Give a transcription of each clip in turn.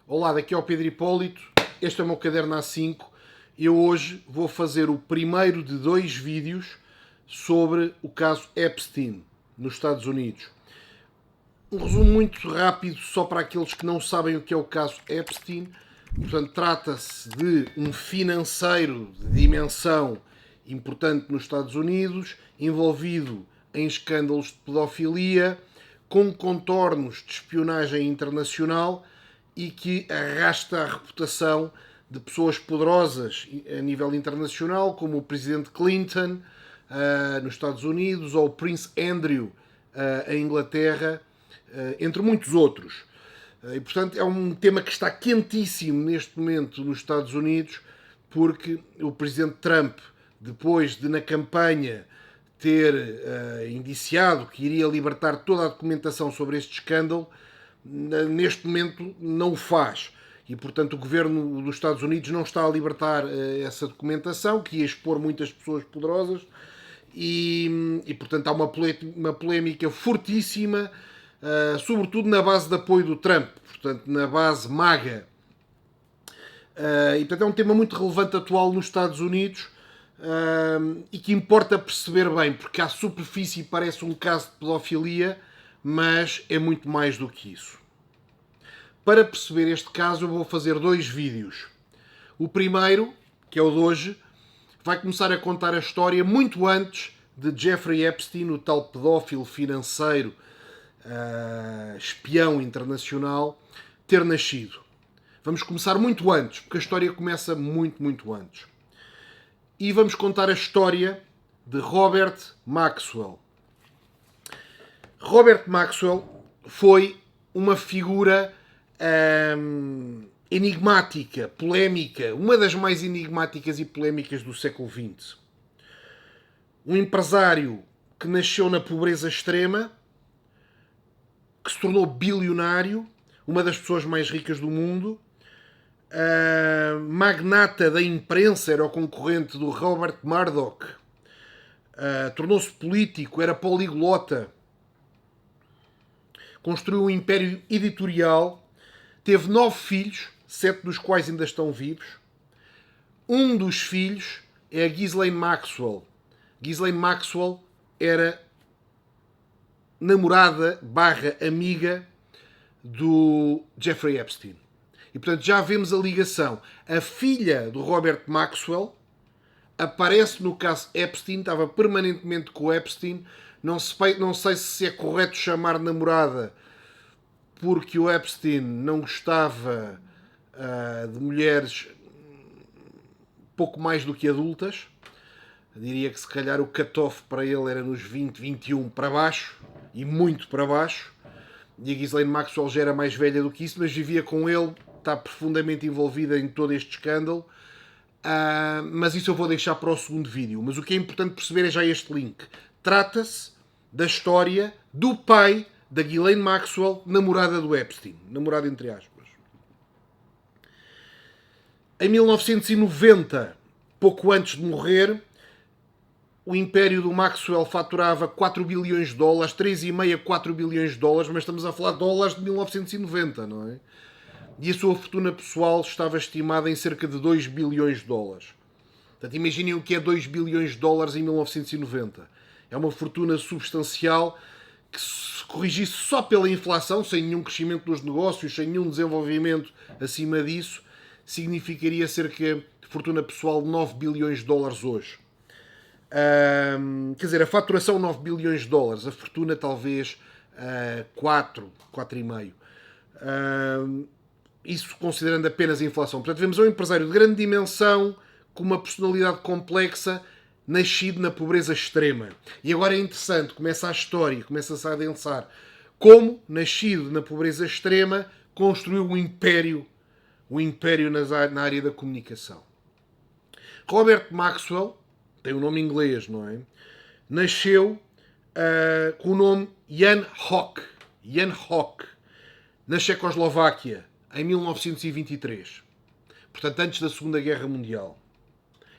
Olá, daqui é o Pedro Hipólito, este é o meu caderno A5 e eu hoje vou fazer o primeiro de 2 vídeos sobre o caso Epstein nos Estados Unidos. Um resumo muito rápido só para aqueles que não sabem o que é o caso Epstein. Portanto, trata-se de um financeiro de dimensão importante nos Estados Unidos, envolvido em escândalos de pedofilia, com contornos de espionagem internacional e que arrasta a reputação de pessoas poderosas a nível internacional, como o presidente Clinton nos Estados Unidos ou o Prince Andrew em Inglaterra, entre muitos outros. E, portanto, é um tema que está quentíssimo neste momento nos Estados Unidos, porque o presidente Trump, depois de na campanha ter indiciado que iria libertar toda a documentação sobre este escândalo, neste momento não o faz. E, portanto, o governo dos Estados Unidos não está a libertar essa documentação, que ia expor muitas pessoas poderosas, e portanto, há uma polémica fortíssima, sobretudo na base de apoio do Trump, portanto, na base MAGA. E, portanto, é um tema muito relevante atual nos Estados Unidos e que importa perceber bem, porque à superfície parece um caso de pedofilia, mas é muito mais do que isso. Para perceber este caso, eu vou fazer 2 vídeos. O primeiro, que é o de hoje, vai começar a contar a história muito antes de Jeffrey Epstein, o tal pedófilo financeiro, espião internacional, ter nascido. Vamos começar muito antes, porque a história começa muito, muito antes. E vamos contar a história de Robert Maxwell. Robert Maxwell foi uma figura enigmática, polémica, uma das mais enigmáticas e polémicas do século XX. Um empresário que nasceu na pobreza extrema, que se tornou bilionário, uma das pessoas mais ricas do mundo, magnata da imprensa, era o concorrente do Robert Murdoch, tornou-se político, era poliglota, construiu um império editorial, teve 9 filhos, 7 dos quais ainda estão vivos. Um dos filhos é a Ghislaine Maxwell. Ghislaine Maxwell era namorada / amiga do Jeffrey Epstein. E, portanto, já vemos a ligação. A filha do Robert Maxwell aparece no caso Epstein, estava permanentemente com o Epstein. Não sei se é correto chamar namorada, porque o Epstein não gostava de mulheres pouco mais do que adultas. Eu diria que se calhar o cut-off para ele era nos 20, 21 para baixo, e muito para baixo. E a Ghislaine Maxwell já era mais velha do que isso, mas vivia com ele, está profundamente envolvida em todo este escândalo. Mas isso eu vou deixar para o segundo vídeo. Mas o que é importante perceber é já este link. Trata-se da história do pai da Ghislaine Maxwell, namorada do Epstein. Namorada entre aspas. Em 1990, pouco antes de morrer, o império do Maxwell faturava 4 bilhões de dólares, 3,5 a 4 bilhões de dólares, mas estamos a falar de dólares de 1990, não é? E a sua fortuna pessoal estava estimada em cerca de 2 bilhões de dólares. Portanto, imaginem o que é 2 bilhões de dólares em 1990. É uma fortuna substancial que, se corrigisse só pela inflação, sem nenhum crescimento dos negócios, sem nenhum desenvolvimento acima disso, significaria cerca de fortuna pessoal de 9 bilhões de dólares hoje. Quer dizer, a faturação 9 bilhões de dólares, a fortuna talvez 4,5. Isso considerando apenas a inflação. Portanto, vemos um empresário de grande dimensão, com uma personalidade complexa, nascido na pobreza extrema. E agora é interessante, começa a história, começa-se a adensar. Como, nascido na pobreza extrema, construiu um império na área da comunicação. Robert Maxwell, tem um nome inglês, não é? Nasceu com o nome Jan Hock. Jan Hock. Na Checoslováquia, em 1923. Portanto, antes da Segunda Guerra Mundial.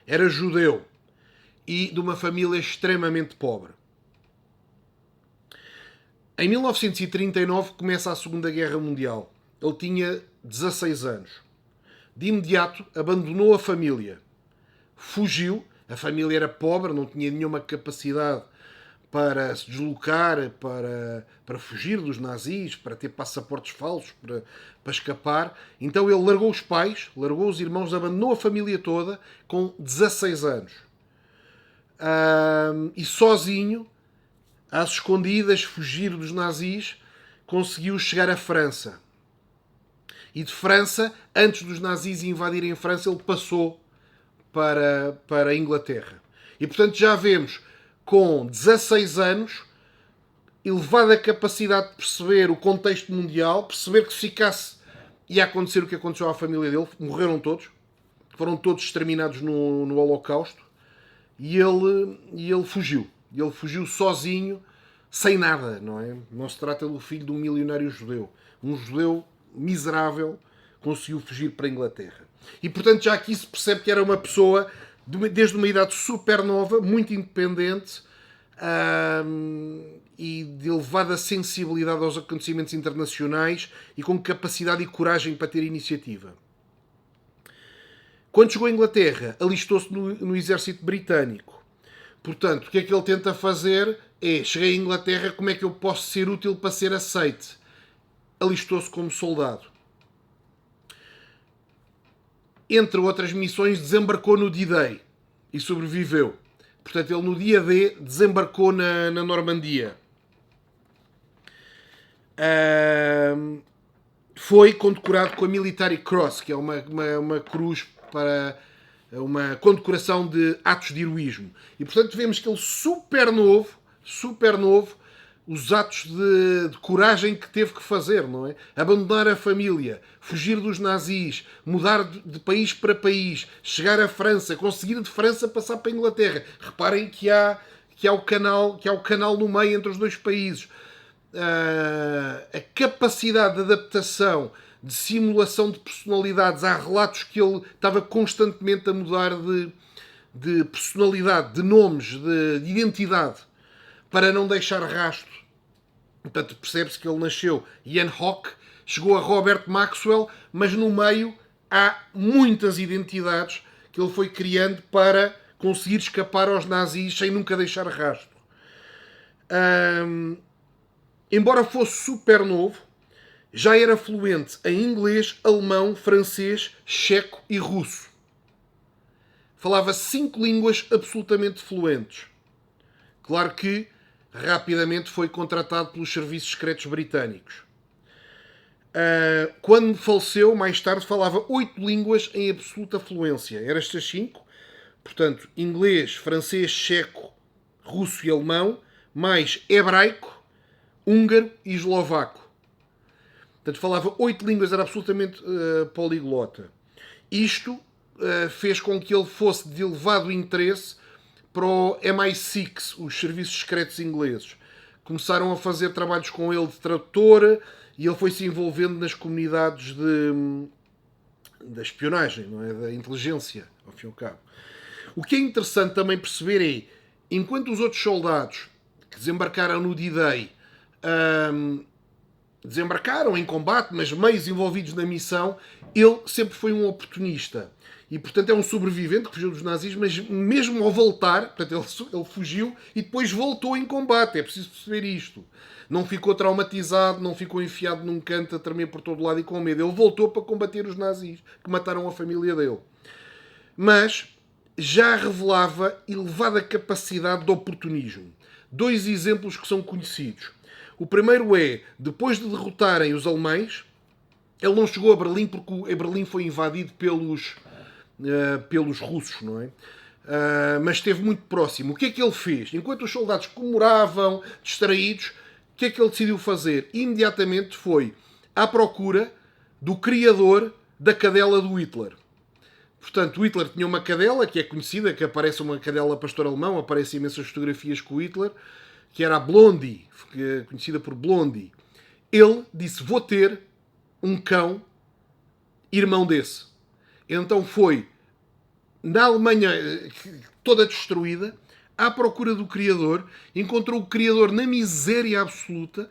Era judeu e de uma família extremamente pobre. Em 1939 começa a Segunda Guerra Mundial. Ele tinha 16 anos. De imediato abandonou a família. Fugiu. A família era pobre, não tinha nenhuma capacidade para se deslocar, para fugir dos nazis, para ter passaportes falsos, para escapar. Então ele largou os pais, largou os irmãos, abandonou a família toda com 16 anos. E sozinho, às escondidas, fugir dos nazis, conseguiu chegar à França. E de França, antes dos nazis invadirem a França, ele passou para a Inglaterra. E portanto já vemos, com 16 anos, elevada capacidade de perceber o contexto mundial, perceber que se ficasse ia acontecer o que aconteceu à família dele, morreram todos, foram todos exterminados no Holocausto, e ele fugiu. Ele fugiu sozinho, sem nada, não é? Não se trata do filho de um milionário judeu. Um judeu miserável conseguiu fugir para a Inglaterra. E portanto já aqui se percebe que era uma pessoa desde uma idade super nova, muito independente e de elevada sensibilidade aos acontecimentos internacionais e com capacidade e coragem para ter iniciativa. Quando chegou à Inglaterra, alistou-se no exército britânico. Portanto, o que é que ele tenta fazer é, cheguei à Inglaterra, como é que eu posso ser útil para ser aceite? Alistou-se como soldado. Entre outras missões, desembarcou no D-Day e sobreviveu. Portanto, ele no dia D desembarcou na Normandia. Foi condecorado com a Military Cross, que é uma cruz para uma condecoração de atos de heroísmo. E, portanto, vemos que ele super novo, os atos de coragem que teve que fazer, não é? Abandonar a família, fugir dos nazis, mudar de país para país, chegar à França, conseguir de França passar para a Inglaterra. Reparem que há o canal no meio entre os dois países. A capacidade de adaptação, de simulação de personalidades. Há relatos que ele estava constantemente a mudar de personalidade, de nomes, de identidade, para não deixar rastro. Portanto, percebe-se que ele nasceu Ian Hawke, chegou a Robert Maxwell, mas no meio há muitas identidades que ele foi criando para conseguir escapar aos nazis sem nunca deixar rastro. Embora fosse super novo, já era fluente em inglês, alemão, francês, checo e russo. Falava 5 línguas absolutamente fluentes. Claro que rapidamente foi contratado pelos serviços secretos britânicos. Quando faleceu, mais tarde, falava 8 línguas em absoluta fluência. Eram estas 5. Portanto, inglês, francês, checo, russo e alemão, mais hebraico, húngaro e eslovaco. Portanto, falava 8 línguas, era absolutamente poliglota. Isto fez com que ele fosse de elevado interesse para o MI6, os serviços secretos ingleses. Começaram a fazer trabalhos com ele de tradutor e ele foi se envolvendo nas comunidades da espionagem, não é? Da inteligência, ao fim e ao cabo. O que é interessante também perceber é, enquanto os outros soldados que desembarcaram no D-Day desembarcaram em combate, mas meios envolvidos na missão, ele sempre foi um oportunista. E, portanto, é um sobrevivente que fugiu dos nazis, mas mesmo ao voltar, portanto, ele fugiu e depois voltou em combate. É preciso perceber isto. Não ficou traumatizado, não ficou enfiado num canto a tremer por todo lado e com medo. Ele voltou para combater os nazis, que mataram a família dele. Mas já revelava elevada capacidade de oportunismo. 2 exemplos que são conhecidos. O primeiro é, depois de derrotarem os alemães, ele não chegou a Berlim porque Berlim foi invadido pelos russos, não é? Mas esteve muito próximo. O que é que ele fez? Enquanto os soldados comemoravam, distraídos, o que é que ele decidiu fazer? Imediatamente foi à procura do criador da cadela do Hitler. Portanto, o Hitler tinha uma cadela, que é conhecida, que aparece uma cadela pastor alemão, aparecem imensas fotografias com o Hitler, que era a Blondie, conhecida por Blondie. Ele disse, vou ter um cão irmão desse. Então foi na Alemanha toda destruída, à procura do criador, encontrou o criador na miséria absoluta,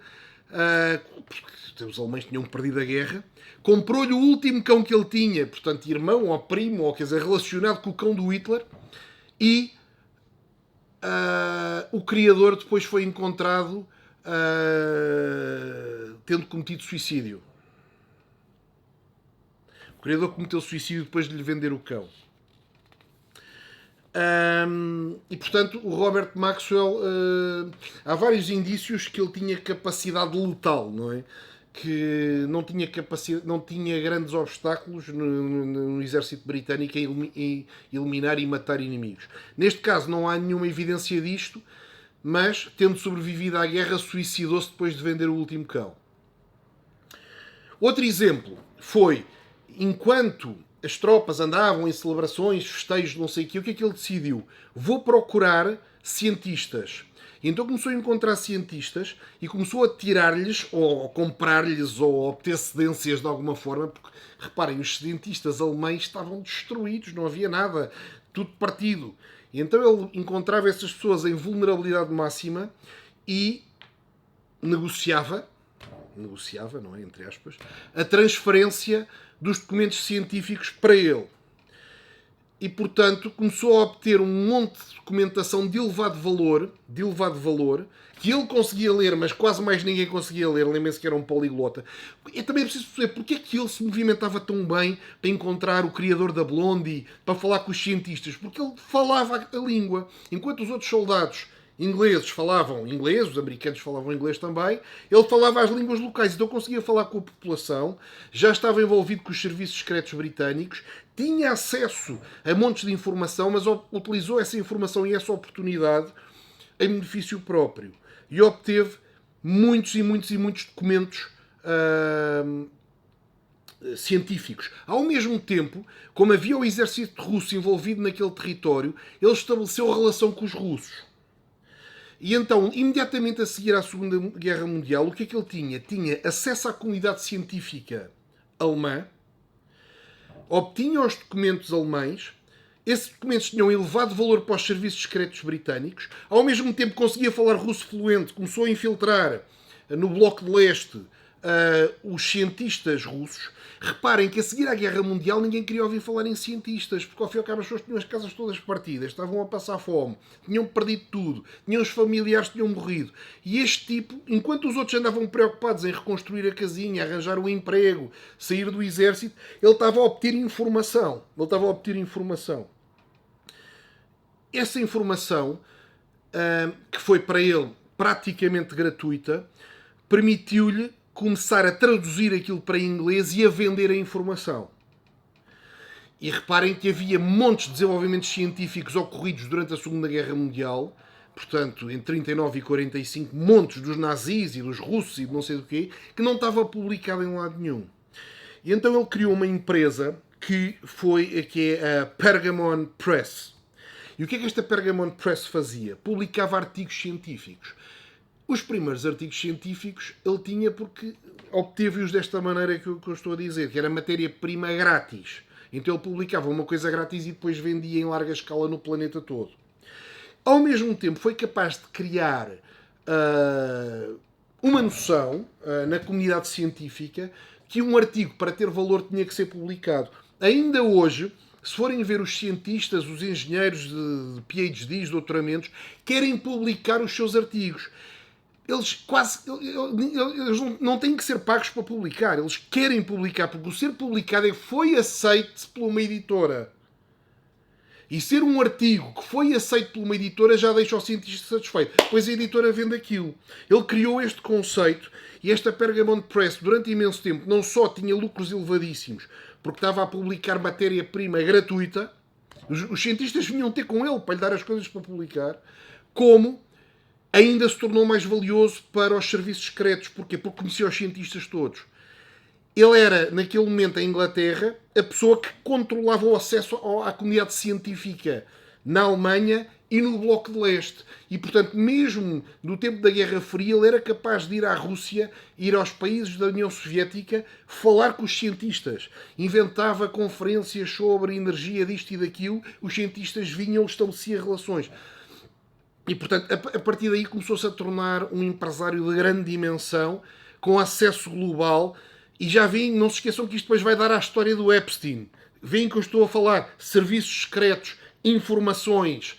porque os alemães tinham perdido a guerra, comprou-lhe o último cão que ele tinha, portanto, irmão ou primo, ou quer dizer, relacionado com o cão do Hitler, e o criador depois foi encontrado tendo cometido suicídio. O criador cometeu suicídio depois de lhe vender o cão. E portanto, o Robert Maxwell, há vários indícios que ele tinha capacidade letal, não é? Que não tinha capacidade, não tinha grandes obstáculos no exército britânico em eliminar e matar inimigos. Neste caso, não há nenhuma evidência disto, mas, tendo sobrevivido à guerra, suicidou-se depois de vender o último cão. Outro exemplo foi, enquanto as tropas andavam em celebrações, festejos, não sei o que é que ele decidiu? Vou procurar cientistas. E então começou a encontrar cientistas e começou a tirar-lhes, ou comprar-lhes, ou obter cedências de alguma forma, porque, reparem, os cientistas alemães estavam destruídos, não havia nada, tudo partido. E então ele encontrava essas pessoas em vulnerabilidade máxima e negociava, não é, entre aspas, a transferência dos documentos científicos para ele. E, portanto, começou a obter um monte de documentação de elevado valor, que ele conseguia ler, mas quase mais ninguém conseguia ler, lembrem-se que era um poliglota. E também é preciso perceber porque é que ele se movimentava tão bem para encontrar o criador da Blondie, para falar com os cientistas, porque ele falava a língua, enquanto os outros soldados ingleses falavam inglês, os americanos falavam inglês também, ele falava as línguas locais, então conseguia falar com a população, já estava envolvido com os serviços secretos britânicos, tinha acesso a montes de informação, mas utilizou essa informação e essa oportunidade em benefício próprio. E obteve muitos documentos científicos. Ao mesmo tempo, como havia o exército russo envolvido naquele território, ele estabeleceu relação com os russos. E então, imediatamente a seguir à Segunda Guerra Mundial, o que é que ele tinha? Tinha acesso à comunidade científica alemã, obtinha os documentos alemães, esses documentos tinham elevado valor para os serviços secretos britânicos, ao mesmo tempo conseguia falar russo fluente, começou a infiltrar no Bloco de Leste os cientistas russos. Reparem que a seguir à Guerra Mundial ninguém queria ouvir falar em cientistas, porque ao fim e ao cabo as pessoas tinham as casas todas partidas, estavam a passar fome, tinham perdido tudo, tinham os familiares que tinham morrido. E este tipo, enquanto os outros andavam preocupados em reconstruir a casinha, arranjar um emprego, sair do exército, ele estava a obter informação. Essa informação, que foi para ele praticamente gratuita, permitiu-lhe começar a traduzir aquilo para inglês e a vender a informação. E reparem que havia montes de desenvolvimentos científicos ocorridos durante a Segunda Guerra Mundial, portanto, entre 39 e 45, montes dos nazis e dos russos e de não sei do quê, que não estava publicado em lado nenhum. E então ele criou uma empresa que é a Pergamon Press. E o que é que esta Pergamon Press fazia? Publicava artigos científicos. Os primeiros artigos científicos ele tinha porque obteve-os desta maneira que eu estou a dizer, que era matéria-prima grátis. Então ele publicava uma coisa grátis e depois vendia em larga escala no planeta todo. Ao mesmo tempo foi capaz de criar uma noção na comunidade científica que um artigo, para ter valor, tinha que ser publicado. Ainda hoje, se forem ver os cientistas, os engenheiros de PhDs, doutoramentos, querem publicar os seus artigos. Eles não têm que ser pagos para publicar. Eles querem publicar, porque o ser publicado foi aceito por uma editora. E ser um artigo que foi aceito por uma editora já deixa o cientista satisfeito. Pois a editora vende aquilo. Ele criou este conceito e esta Pergamon Press, durante imenso tempo, não só tinha lucros elevadíssimos, porque estava a publicar matéria-prima gratuita, os cientistas vinham ter com ele para lhe dar as coisas para publicar, como ainda se tornou mais valioso para os serviços secretos. Porquê? Porque conhecia os cientistas todos. Ele era, naquele momento, em Inglaterra, a pessoa que controlava o acesso à comunidade científica na Alemanha e no Bloco de Leste. E, portanto, mesmo no tempo da Guerra Fria, ele era capaz de ir à Rússia, ir aos países da União Soviética, falar com os cientistas. Inventava conferências sobre energia disto e daquilo, os cientistas vinham, estabelecia relações. E, portanto, a partir daí começou-se a tornar um empresário de grande dimensão, com acesso global. E já veem, não se esqueçam que isto depois vai dar à história do Epstein. Veem que eu estou a falar serviços secretos, informações,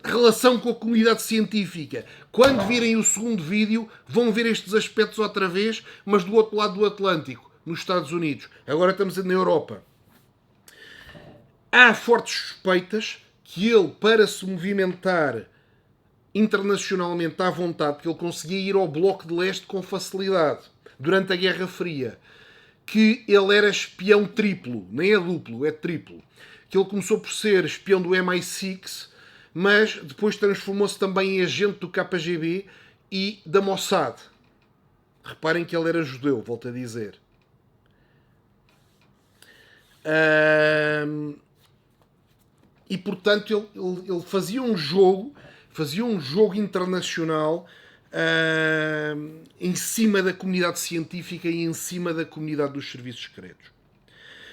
relação com a comunidade científica. Quando virem o segundo vídeo, vão ver estes aspectos outra vez, mas do outro lado do Atlântico, nos Estados Unidos. Agora estamos na Europa. Há fortes suspeitas que ele, para se movimentar internacionalmente à vontade, porque ele conseguia ir ao Bloco de Leste com facilidade durante a Guerra Fria, que ele era espião triplo, nem é duplo, é triplo. Que ele começou por ser espião do MI6, mas depois transformou-se também em agente do KGB e da Mossad. Reparem que ele era judeu, volto a dizer. E portanto ele fazia um jogo internacional em cima da comunidade científica e em cima da comunidade dos serviços secretos.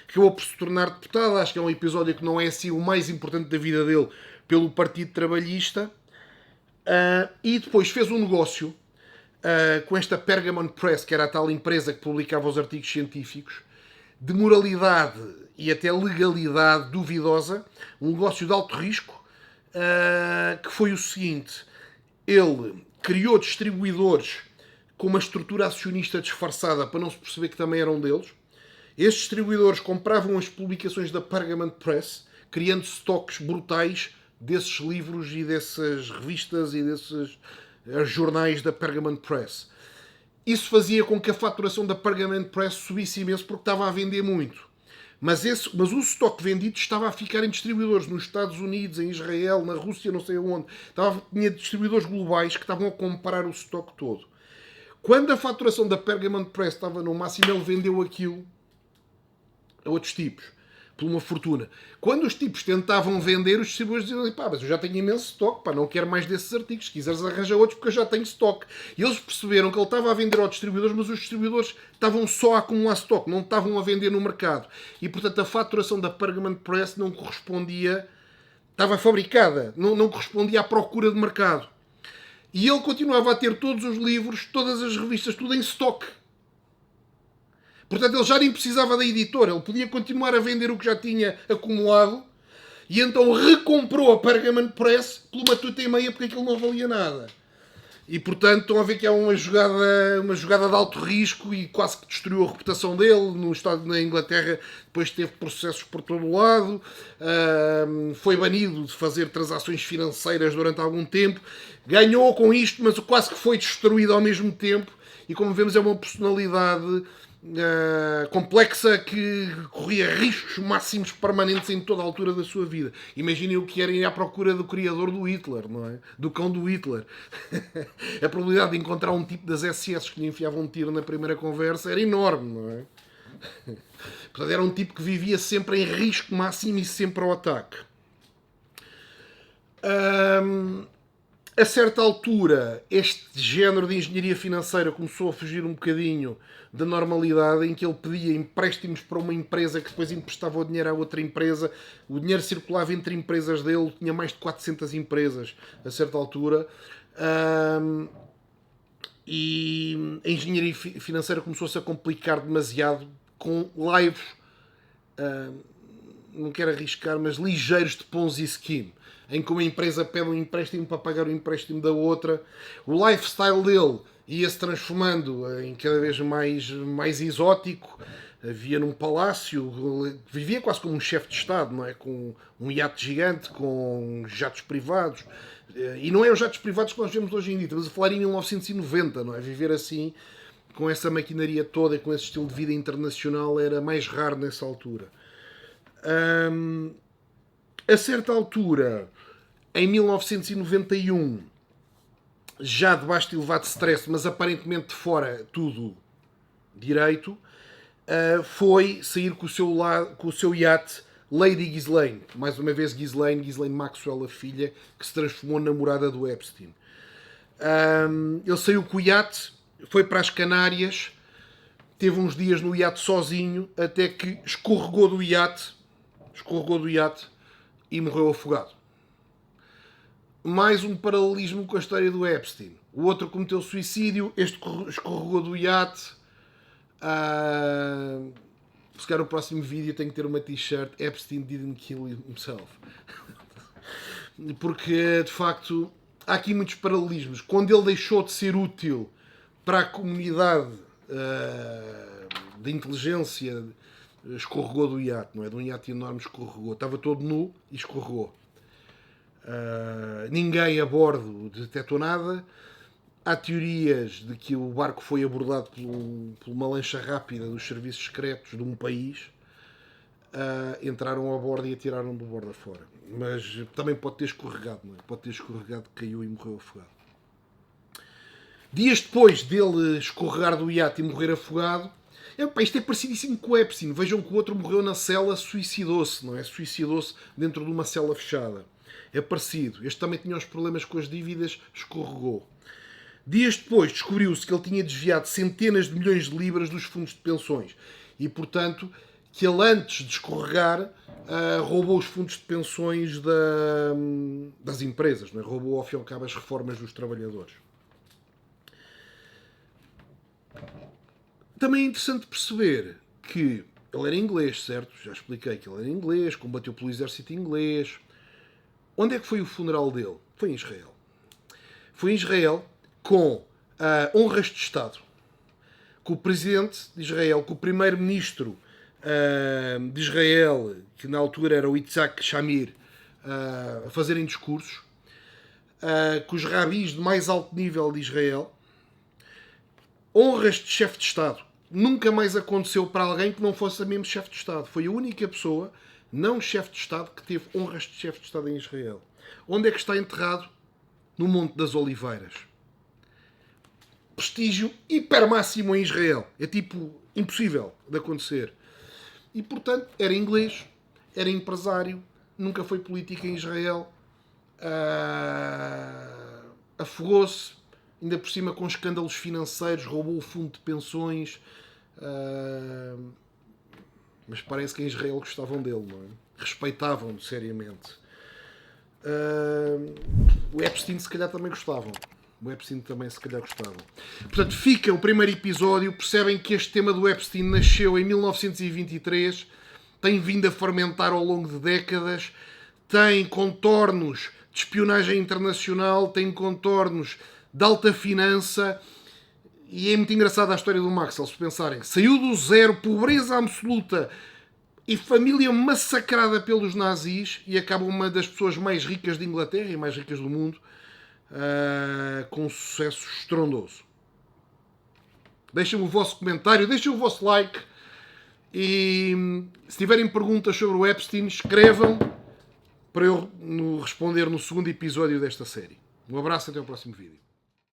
Acabou por se tornar deputado, acho que é um episódio que não é assim o mais importante da vida dele, pelo Partido Trabalhista, e depois fez um negócio com esta Pergamon Press, que era a tal empresa que publicava os artigos científicos, de moralidade e até legalidade duvidosa, um negócio de alto risco, que foi o seguinte: ele criou distribuidores com uma estrutura acionista disfarçada para não se perceber que também eram deles. Estes distribuidores compravam as publicações da Pergamon Press, criando estoques brutais desses livros e dessas revistas e desses jornais da Pergamon Press. Isso fazia com que a faturação da Pergamon Press subisse imenso porque estava a vender muito. Mas o estoque vendido estava a ficar em distribuidores nos Estados Unidos, em Israel, na Rússia, não sei onde. Tinha distribuidores globais que estavam a comprar o estoque todo. Quando a faturação da Pergamon Press estava no máximo, ele vendeu aquilo a outros tipos, por uma fortuna. Quando os tipos tentavam vender, os distribuidores diziam: pá, mas eu já tenho imenso estoque, pá, não quero mais desses artigos, se quiseres arranja outros porque eu já tenho estoque. E eles perceberam que ele estava a vender aos distribuidores, mas os distribuidores estavam só a acumular estoque, não estavam a vender no mercado. E, portanto, a faturação da Pergamon Press não correspondia, estava fabricada, não correspondia à procura de mercado. E ele continuava a ter todos os livros, todas as revistas, tudo em estoque. Portanto, ele já nem precisava da editora, ele podia continuar a vender o que já tinha acumulado e então recomprou a Pergamon Press por uma tuta e meia porque aquilo não valia nada. E, portanto, estão a ver que é uma jogada de alto risco e quase que destruiu a reputação dele. No estado na Inglaterra, depois teve processos por todo o lado, foi banido de fazer transações financeiras durante algum tempo, ganhou com isto, mas quase que foi destruído ao mesmo tempo. E, como vemos, é uma personalidade complexa que corria riscos máximos permanentes em toda a altura da sua vida. Imaginem o que era ir à procura do criador do Hitler, não é? Do cão do Hitler. A probabilidade de encontrar um tipo das SS que lhe enfiava um tiro na primeira conversa era enorme, não é? Portanto, era um tipo que vivia sempre em risco máximo e sempre ao ataque. A certa altura, este género de engenharia financeira começou a fugir um bocadinho da normalidade, em que ele pedia empréstimos para uma empresa que depois emprestava o dinheiro a outra empresa. O dinheiro circulava entre empresas dele, tinha mais de 400 empresas a certa altura. E a engenharia financeira começou-se a complicar demasiado com lives, não quero arriscar, mas ligeiros de Ponzi Scheme, em que uma empresa pede um empréstimo para pagar o empréstimo da outra. O lifestyle dele ia-se transformando em cada vez mais exótico. Vivia num palácio, vivia quase como um chefe de Estado, não é? Com um iate gigante, com jatos privados. E não é os jatos privados que nós vemos hoje em dia, estamos a falar em 1990, não é? Viver assim, com essa maquinaria toda e com esse estilo de vida internacional, era mais raro nessa altura. A certa altura, em 1991, já debaixo de elevado stress, mas aparentemente de fora tudo direito, foi sair com o seu iate Lady Ghislaine. Mais uma vez Ghislaine Maxwell, a filha, que se transformou na namorada do Epstein. Ele saiu com o iate, foi para as Canárias, teve uns dias no iate sozinho, até que escorregou do iate e morreu afogado. mais um paralelismo com a história do Epstein. O outro cometeu suicídio, este escorregou do iate. Se calhar o próximo vídeo tem que ter uma t-shirt Epstein didn't kill himself. Porque, de facto, há aqui muitos paralelismos. Quando ele deixou de ser útil para a comunidade de inteligência, escorregou do iate, não é? De um iate enorme escorregou. Estava todo nu e escorregou. Ninguém a bordo detectou nada. Há teorias de que o barco foi abordado por uma lancha rápida dos serviços secretos de um país. Entraram a bordo e atiraram do bordo afora. Mas também pode ter escorregado, não é? Pode ter escorregado, caiu e morreu afogado. Dias depois dele escorregar do iate e morrer afogado, isto é parecidíssimo com o Epstein. Vejam que o outro morreu na cela, suicidou-se, não é? Suicidou-se dentro de uma cela fechada. É parecido. Este também tinha os problemas com as dívidas, escorregou. Dias depois descobriu-se que ele tinha desviado centenas de milhões de libras dos fundos de pensões. E, portanto, que ele antes de escorregar roubou os fundos de pensões das empresas. Não é? Roubou, ao fim e ao cabo, as reformas dos trabalhadores. Também é interessante perceber que ele era inglês, certo? Já expliquei que ele era inglês, combateu pelo exército inglês. Onde é que foi o funeral dele? Foi em Israel. Foi em Israel com honras de Estado. Com o presidente de Israel, com o primeiro-ministro de Israel, que na altura era o Yitzhak Shamir, a fazerem discursos, com os rabis de mais alto nível de Israel. Honras de chefe de Estado. Nunca mais aconteceu para alguém que não fosse mesmo chefe de Estado. Foi a única pessoa, não chefe de Estado, que teve honras de chefe de Estado em Israel. Onde é que está enterrado? No Monte das Oliveiras. Prestígio hipermáximo em Israel. É tipo impossível de acontecer. E, portanto, era inglês, era empresário, nunca foi político em Israel, afogou-se, ainda por cima com escândalos financeiros, roubou o fundo de pensões, mas parece que em Israel gostavam dele, não é? Respeitavam-no seriamente. O Epstein se calhar também gostavam. O Epstein também se calhar gostavam. Portanto, fica o primeiro episódio. Percebem que este tema do Epstein nasceu em 1923, tem vindo a fermentar ao longo de décadas, tem contornos de espionagem internacional, tem contornos de alta finança, e é muito engraçada a história do Maxwell, se pensarem. Saiu do zero, pobreza absoluta e família massacrada pelos nazis, e acaba uma das pessoas mais ricas de Inglaterra e mais ricas do mundo, com um sucesso estrondoso. Deixem o vosso comentário, deixem o vosso like, e se tiverem perguntas sobre o Epstein, escrevam para eu responder no segundo episódio desta série. Um abraço e até ao próximo vídeo.